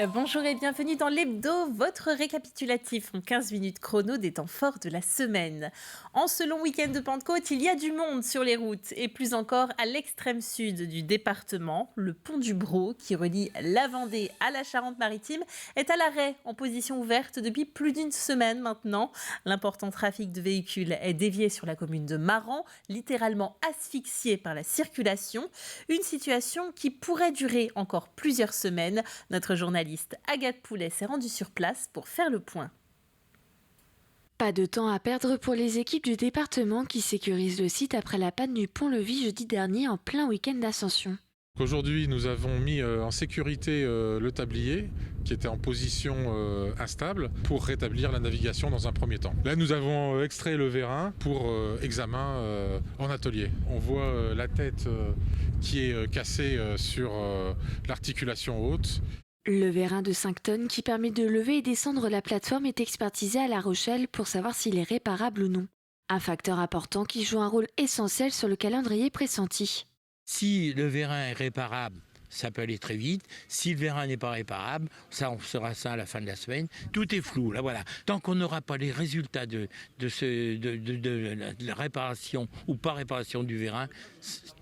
Bonjour et bienvenue dans l'Hebdo, votre récapitulatif en 15 minutes chrono des temps forts de la semaine. En ce long week-end de Pentecôte, il y a du monde sur les routes et plus encore à l'extrême sud du département. Le pont du Brau, qui relie la Vendée à la Charente-Maritime, est à l'arrêt en position ouverte depuis plus d'une semaine maintenant. L'important trafic de véhicules est dévié sur la commune de Maran, littéralement asphyxié par la circulation. Une situation qui pourrait durer encore plusieurs semaines. Notre journaliste Agathe Poulet s'est rendue sur place pour faire le point. Pas de temps à perdre pour les équipes du département qui sécurisent le site après la panne du pont-levis jeudi dernier en plein week-end d'Ascension. Aujourd'hui, nous avons mis en sécurité le tablier qui était en position instable pour rétablir la navigation dans un premier temps. Là, nous avons extrait le vérin pour examen en atelier. On voit la tête qui est cassée sur l'articulation haute. Le vérin de 5 tonnes qui permet de lever et descendre la plateforme est expertisé à La Rochelle pour savoir s'il est réparable ou non. Un facteur important qui joue un rôle essentiel sur le calendrier pressenti. Si le vérin est réparable, ça peut aller très vite. Si le vérin n'est pas réparable, ça, on saura ça à la fin de la semaine. Tout est flou, là, voilà. Tant qu'on n'aura pas les résultats de la réparation ou pas réparation du vérin,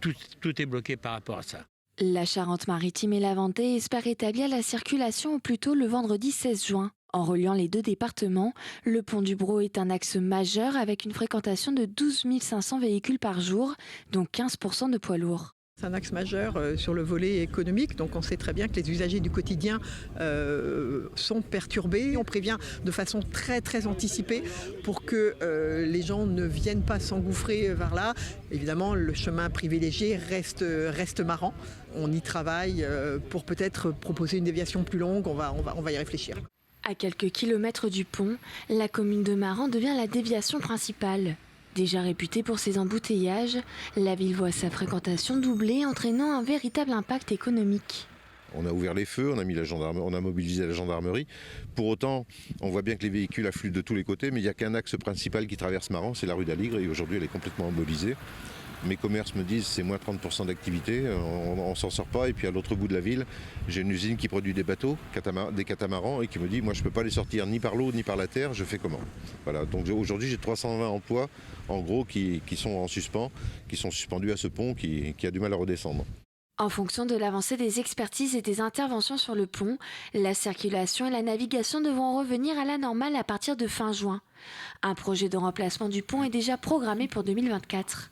tout est bloqué par rapport à ça. La Charente-Maritime et la Vendée espèrent établir la circulation au plus tôt le vendredi 16 juin. En reliant les deux départements, le pont du Brau est un axe majeur avec une fréquentation de 12 500 véhicules par jour, dont 15% de poids lourds. C'est un axe majeur sur le volet économique, donc on sait très bien que les usagers du quotidien sont perturbés. On prévient de façon très anticipée pour que les gens ne viennent pas s'engouffrer vers là. Évidemment, le chemin privilégié reste Maran. On y travaille pour peut-être proposer une déviation plus longue, on va y réfléchir. À quelques kilomètres du pont, la commune de Maran devient la déviation principale. Déjà réputée pour ses embouteillages, la ville voit sa fréquentation doubler, entraînant un véritable impact économique. On a ouvert les feux, on a mobilisé la gendarmerie. Pour autant, on voit bien que les véhicules affluent de tous les côtés, mais il n'y a qu'un axe principal qui traverse Maran, c'est la rue d'Aligre, et aujourd'hui elle est complètement embolisée. Mes commerces me disent que c'est moins 30% d'activité, on s'en sort pas. Et puis à l'autre bout de la ville, j'ai une usine qui produit des bateaux, des catamarans, et qui me dit moi je ne peux pas les sortir ni par l'eau ni par la terre, je fais comment? Voilà, donc aujourd'hui j'ai 320 emplois en gros qui sont en suspens, qui sont suspendus à ce pont qui a du mal à redescendre. En fonction de l'avancée des expertises et des interventions sur le pont, la circulation et la navigation devront revenir à la normale à partir de fin juin. Un projet de remplacement du pont est déjà programmé pour 2024.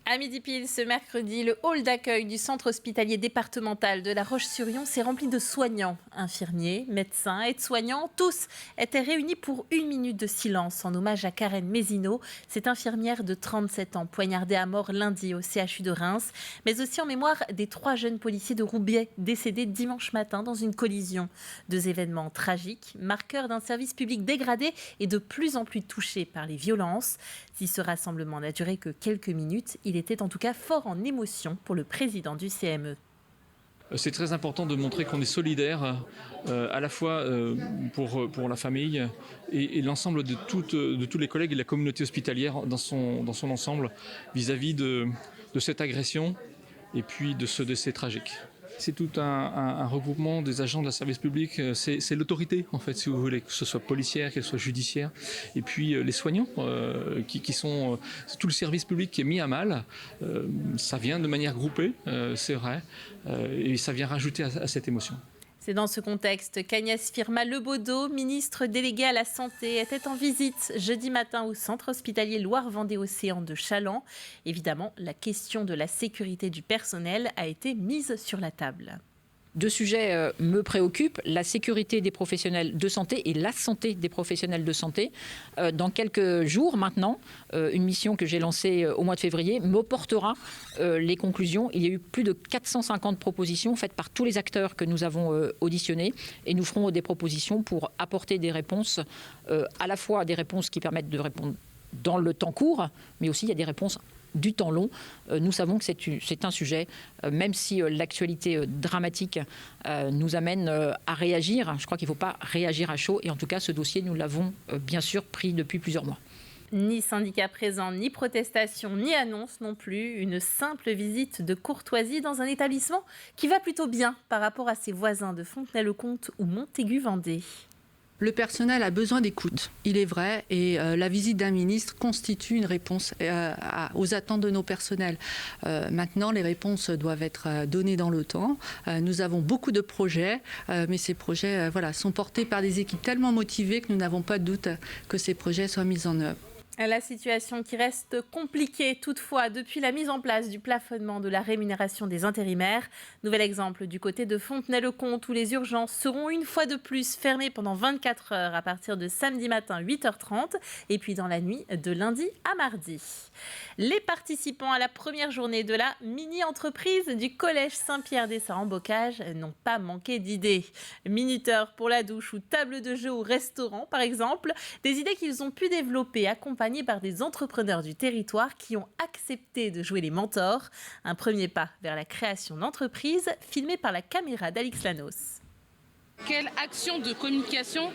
À midi pile, ce mercredi, le hall d'accueil du centre hospitalier départemental de La Roche-sur-Yon s'est rempli de soignants. Infirmiers, médecins, aides-soignants, tous étaient réunis pour une minute de silence en hommage à Karen Mézineau, cette infirmière de 37 ans, poignardée à mort lundi au CHU de Reims, mais aussi en mémoire des 3 jeunes policiers de Roubaix décédés dimanche matin dans une collision. 2 événements tragiques, marqueurs d'un service public dégradé et de plus en plus touché par les violences. Si ce rassemblement n'a duré que quelques minutes, il était en tout cas fort en émotion pour le président du CME. C'est très important de montrer qu'on est solidaire à la fois pour la famille et l'ensemble de tous les collègues et de la communauté hospitalière dans son ensemble vis-à-vis de cette agression et puis de ce décès tragique. C'est tout un regroupement des agents de la service public, c'est l'autorité en fait, si vous voulez, que ce soit policière, qu'elle soit judiciaire, et puis les soignants qui sont c'est tout le service public qui est mis à mal. Ça vient de manière groupée, c'est vrai, et ça vient rajouter à cette émotion. C'est dans ce contexte qu'Agnès Firmin-Lebaudot, ministre déléguée à la Santé, était en visite jeudi matin au centre hospitalier Loire-Vendée-Océan de Challans. Évidemment, la question de la sécurité du personnel a été mise sur la table. 2 sujets me préoccupent, la sécurité des professionnels de santé et la santé des professionnels de santé. Dans quelques jours maintenant, une mission que j'ai lancée au mois de février me portera les conclusions. Il y a eu plus de 450 propositions faites par tous les acteurs que nous avons auditionnés et nous ferons des propositions pour apporter des réponses, à la fois des réponses qui permettent de répondre dans le temps court, mais aussi il y a des réponses du temps long. Nous savons que c'est un sujet, même si l'actualité dramatique nous amène à réagir. Je crois qu'il ne faut pas réagir à chaud. Et en tout cas, ce dossier, nous l'avons bien sûr pris depuis plusieurs mois. Ni syndicat présent, ni protestation, ni annonce non plus. Une simple visite de courtoisie dans un établissement qui va plutôt bien par rapport à ses voisins de Fontenay-le-Comte ou Montaigu-Vendée. Le personnel a besoin d'écoute, il est vrai, et la visite d'un ministre constitue une réponse aux attentes de nos personnels. Maintenant, les réponses doivent être données dans le temps. Nous avons beaucoup de projets, mais ces projets sont portés par des équipes tellement motivées que nous n'avons pas de doute que ces projets soient mis en œuvre. La situation qui reste compliquée toutefois depuis la mise en place du plafonnement de la rémunération des intérimaires. Nouvel exemple du côté de Fontenay-le-Comte où les urgences seront une fois de plus fermées pendant 24 heures à partir de samedi matin 8h30 et puis dans la nuit de lundi à mardi. Les participants à la première journée de la mini-entreprise du collège Saint-Pierre-des-Sarts-en-Bocage n'ont pas manqué d'idées. Minuteur pour la douche ou table de jeu au restaurant par exemple, des idées qu'ils ont pu développer accompagnées par des entrepreneurs du territoire qui ont accepté de jouer les mentors. Un premier pas vers la création d'entreprises filmé par la caméra d'Alix Lanos. Quelle action de communication,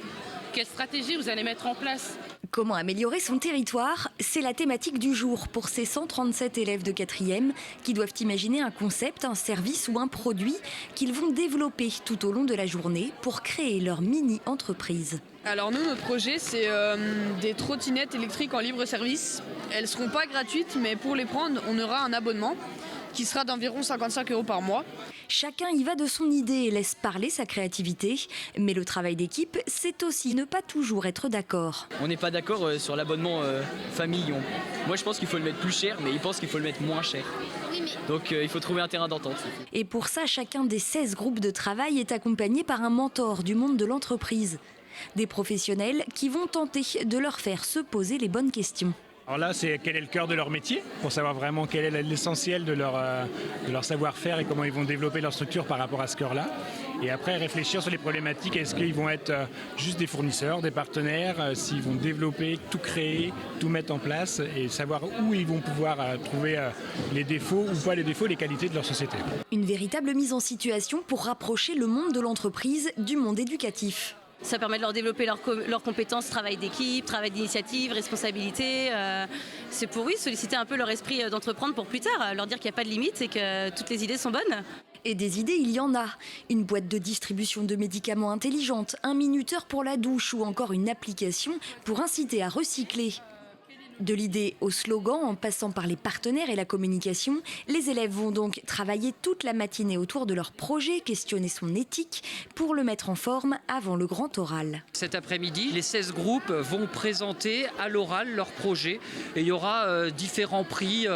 quelle stratégie vous allez mettre en place ? Comment améliorer son territoire ? C'est la thématique du jour pour ces 137 élèves de 4e qui doivent imaginer un concept, un service ou un produit qu'ils vont développer tout au long de la journée pour créer leur mini-entreprise. Alors nous, notre projet, c'est des trottinettes électriques en libre service. Elles ne seront pas gratuites, mais pour les prendre, on aura un abonnement qui sera d'environ 55 € par mois. Chacun y va de son idée et laisse parler sa créativité. Mais le travail d'équipe, c'est aussi ne pas toujours être d'accord. On n'est pas d'accord sur l'abonnement famille. Moi, je pense qu'il faut le mettre plus cher, mais ils pensent qu'il faut le mettre moins cher. Donc il faut trouver un terrain d'entente. Et pour ça, chacun des 16 groupes de travail est accompagné par un mentor du monde de l'entreprise. Des professionnels qui vont tenter de leur faire se poser les bonnes questions. Alors là, c'est quel est le cœur de leur métier, pour savoir vraiment quel est l'essentiel de leur savoir-faire et comment ils vont développer leur structure par rapport à ce cœur-là. Et après, réfléchir sur les problématiques. Est-ce qu'ils vont être juste des fournisseurs, des partenaires, s'ils vont développer, tout créer, tout mettre en place et savoir où ils vont pouvoir trouver les défauts ou pas les défauts, les qualités de leur société. Une véritable mise en situation pour rapprocher le monde de l'entreprise du monde éducatif. Ça permet de leur développer leurs compétences, travail d'équipe, travail d'initiative, responsabilité. C'est pour, solliciter un peu leur esprit d'entreprendre pour plus tard, leur dire qu'il n'y a pas de limite et que toutes les idées sont bonnes. Et des idées, il y en a. Une boîte de distribution de médicaments intelligente, un minuteur pour la douche ou encore une application pour inciter à recycler. De l'idée au slogan, en passant par les partenaires et la communication, les élèves vont donc travailler toute la matinée autour de leur projet, questionner son éthique pour le mettre en forme avant le grand oral. Cet après-midi, les 16 groupes vont présenter à l'oral leur projet et il y aura différents prix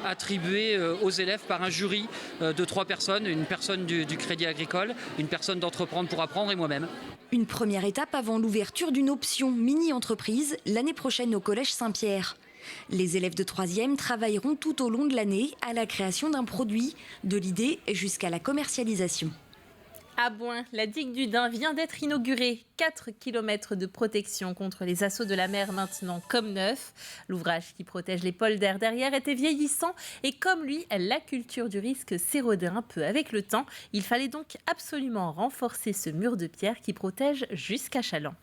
attribués aux élèves par un jury de 3 personnes, une personne du Crédit Agricole, une personne d'Entreprendre pour apprendre et moi-même. Une première étape avant l'ouverture d'une option mini-entreprise l'année prochaine au Collège Saint-Pierre. Les élèves de 3e travailleront tout au long de l'année à la création d'un produit, de l'idée jusqu'à la commercialisation. À Bouin, la digue du Dain vient d'être inaugurée. 4 km de protection contre les assauts de la mer maintenant comme neuf. L'ouvrage qui protège les polders derrière était vieillissant et comme lui, la culture du risque s'érodait un peu avec le temps. Il fallait donc absolument renforcer ce mur de pierre qui protège jusqu'à Chaland.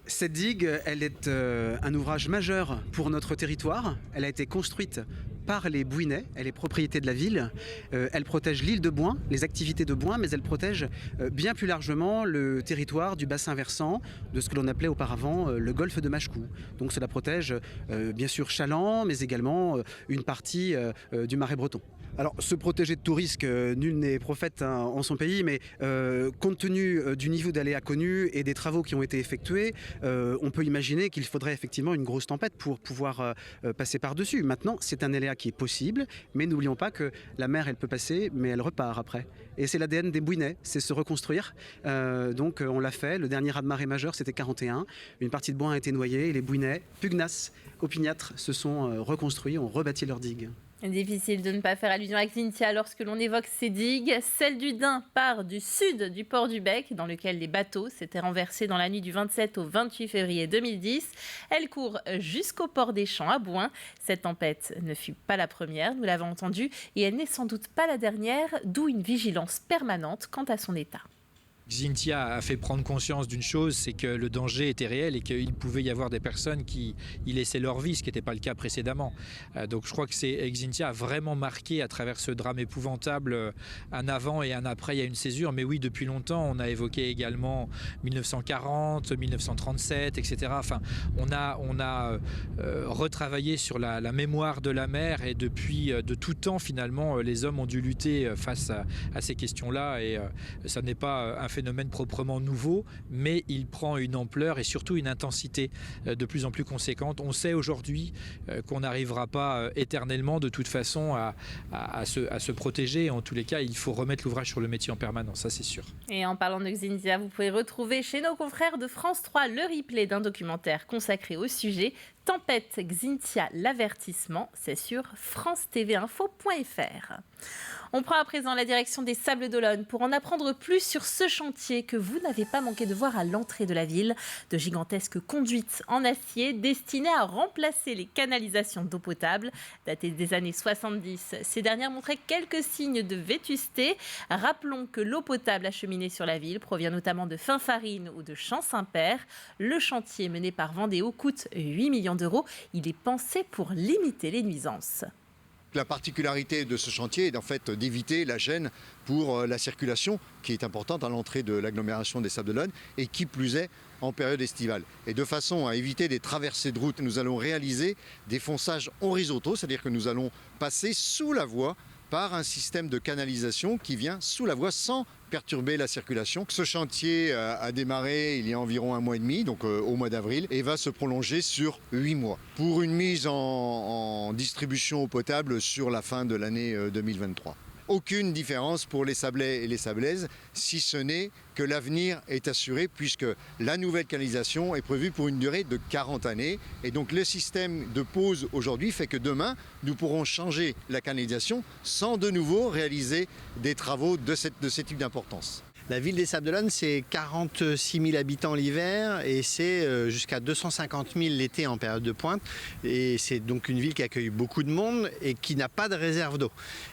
Cette digue, elle est un ouvrage majeur pour notre territoire. Elle a été construite par les Bouinais, elle est propriété de la ville. Elle protège l'île de Bouin, les activités de Bouin, mais elle protège bien plus largement le territoire du bassin versant de ce que l'on appelait auparavant le golfe de Machecou. Donc cela protège bien sûr Chaland, mais également une partie du Marais breton. Alors, se protéger de tout risque, nul n'est prophète en son pays, mais compte tenu du niveau d'aléa connu et des travaux qui ont été effectués, on peut imaginer qu'il faudrait effectivement une grosse tempête pour pouvoir passer par-dessus. Maintenant, c'est un aléa qui est possible, mais n'oublions pas que la mer, elle peut passer, mais elle repart après. Et c'est l'ADN des Bouinais, c'est se reconstruire. Donc on l'a fait, le dernier raz-de-marée majeur, c'était 41. Une partie de Bouin a été noyée et les Bouinais, pugnaces, opiniâtres, se sont reconstruits, ont rebâti leurs digues. Difficile de ne pas faire allusion à Xynthia lorsque l'on évoque ces digues. Celle du Dain part du sud du port du Bec, dans lequel les bateaux s'étaient renversés dans la nuit du 27 au 28 février 2010. Elle court jusqu'au port des Champs à Bouin. Cette tempête ne fut pas la première, nous l'avons entendu, et elle n'est sans doute pas la dernière, d'où une vigilance permanente quant à son état. Xynthia a fait prendre conscience d'une chose, c'est que le danger était réel et qu'il pouvait y avoir des personnes qui y laissaient leur vie, ce qui n'était pas le cas précédemment. Donc je crois que Xynthia a vraiment marqué à travers ce drame épouvantable un avant et un après. Il y a une césure, mais oui, depuis longtemps, on a évoqué également 1940, 1937, etc. Enfin, on a retravaillé sur la mémoire de la mer et depuis de tout temps, finalement, les hommes ont dû lutter face à ces questions-là et ça n'est pas un phénomène proprement nouveau, mais il prend une ampleur et surtout une intensité de plus en plus conséquente. On sait aujourd'hui qu'on n'arrivera pas éternellement de toute façon à se protéger. En tous les cas, il faut remettre l'ouvrage sur le métier en permanence, ça c'est sûr. Et en parlant de Xynthia, vous pouvez retrouver chez nos confrères de France 3 le replay d'un documentaire consacré au sujet. Tempête Xynthia, l'avertissement, c'est sur france-tv-info.fr. On prend à présent la direction des Sables d'Olonne pour en apprendre plus sur ce chantier que vous n'avez pas manqué de voir à l'entrée de la ville. De gigantesques conduites en acier destinées à remplacer les canalisations d'eau potable. Datées des années 70, ces dernières montraient quelques signes de vétusté. Rappelons que l'eau potable acheminée sur la ville provient notamment de Finfarine ou de Champ-Saint-Père. Le chantier mené par Vendéo coûte 8 millions d'euros. Il est pensé pour limiter les nuisances. La particularité de ce chantier est en fait d'éviter la gêne pour la circulation qui est importante à l'entrée de l'agglomération des Sables d'Olonne et qui plus est en période estivale. Et de façon à éviter des traversées de route, nous allons réaliser des fonçages horizontaux, c'est-à-dire que nous allons passer sous la voie par un système de canalisation qui vient sous la voie sans perturber la circulation. Ce chantier a démarré il y a environ 1 mois et demi, donc au mois d'avril, et va se prolonger sur 8 mois pour une mise en distribution eau potable sur la fin de l'année 2023. Aucune différence pour les Sablais et les Sablaises, si ce n'est que l'avenir est assuré puisque la nouvelle canalisation est prévue pour une durée de 40 années. Et donc le système de pause aujourd'hui fait que demain, nous pourrons changer la canalisation sans de nouveau réaliser des travaux de ce type d'importance. La ville des Sables d'Olonne, c'est 46 000 habitants l'hiver et c'est jusqu'à 250 000 l'été en période de pointe. Et c'est donc une ville qui accueille beaucoup de monde et qui n'a pas de réserve d'eau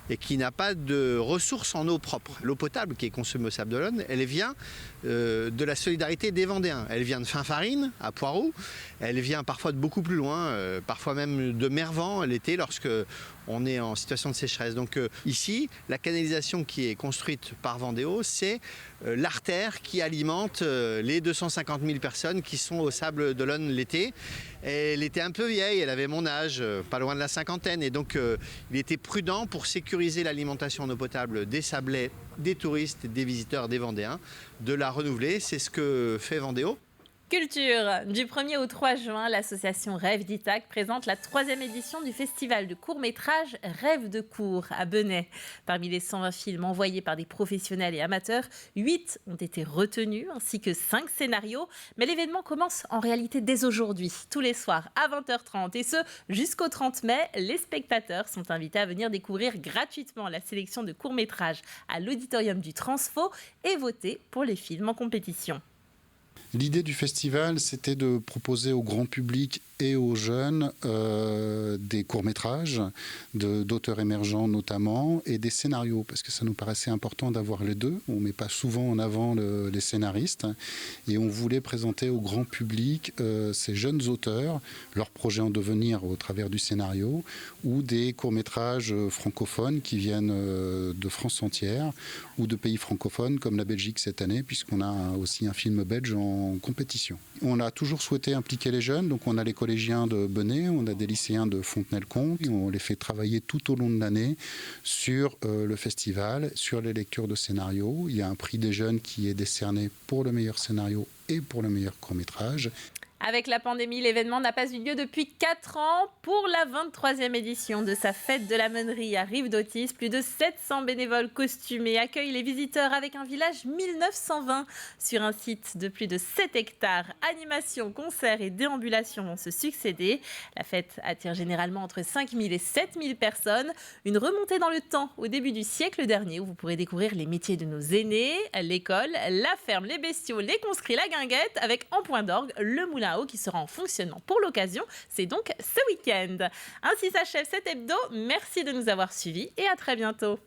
et qui n'a pas de ressources en eau propre. L'eau potable qui est consommée aux Sables d'Olonne, elle vient de la solidarité des Vendéens. Elle vient de Finfarine, à Poiroux. Elle vient parfois de beaucoup plus loin, parfois même de Mervan l'été lorsque on est en situation de sécheresse. Donc ici, la canalisation qui est construite par Vendéo, c'est l'artère qui alimente les 250 000 personnes qui sont aux Sables d'Olonne l'été. Elle était un peu vieille, elle avait mon âge, pas loin de la cinquantaine, et donc il était prudent pour sécuriser l'alimentation en eau potable des Sablais, des touristes, des visiteurs, des Vendéens, de la renouveler. C'est ce que fait Vendéo. Culture. Du 1er au 3 juin, l'association Rêve d'Itac présente la 3e édition du festival de court-métrage Rêve de court à Benay. Parmi les 120 films envoyés par des professionnels et amateurs, 8 ont été retenus ainsi que 5 scénarios. Mais l'événement commence en réalité dès aujourd'hui, tous les soirs à 20h30. Et ce, jusqu'au 30 mai, les spectateurs sont invités à venir découvrir gratuitement la sélection de courts-métrages à l'auditorium du Transfo et voter pour les films en compétition. L'idée du festival, c'était de proposer au grand public et aux jeunes des courts-métrages d'auteurs émergents notamment et des scénarios parce que ça nous paraissait important d'avoir les deux. On ne met pas souvent en avant les scénaristes et on voulait présenter au grand public ces jeunes auteurs, leurs projets en devenir au travers du scénario ou des courts-métrages francophones qui viennent de France entière ou de pays francophones comme la Belgique cette année puisqu'on a aussi un film belge en compétition. On a toujours souhaité impliquer les jeunes, donc on a les collégiens de Benay, on a des lycéens de Fontenay-le-Comte, on les fait travailler tout au long de l'année sur le festival, sur les lectures de scénarios. Il y a un prix des jeunes qui est décerné pour le meilleur scénario et pour le meilleur court-métrage. Avec la pandémie, l'événement n'a pas eu lieu depuis 4 ans. Pour la 23e édition de sa fête de la Meunerie à Rive-d'Autis, plus de 700 bénévoles costumés accueillent les visiteurs avec un village 1920 sur un site de plus de 7 hectares. Animations, concerts et déambulations vont se succéder. La fête attire généralement entre 5 000 et 7 000 personnes. Une remontée dans le temps au début du siècle dernier où vous pourrez découvrir les métiers de nos aînés, l'école, la ferme, les bestiaux, les conscrits, la guinguette avec en point d'orgue le moulin à eau qui sera en fonctionnement pour l'occasion. C'est donc ce week-end. Ainsi s'achève cet hebdo. Merci de nous avoir suivis et à très bientôt.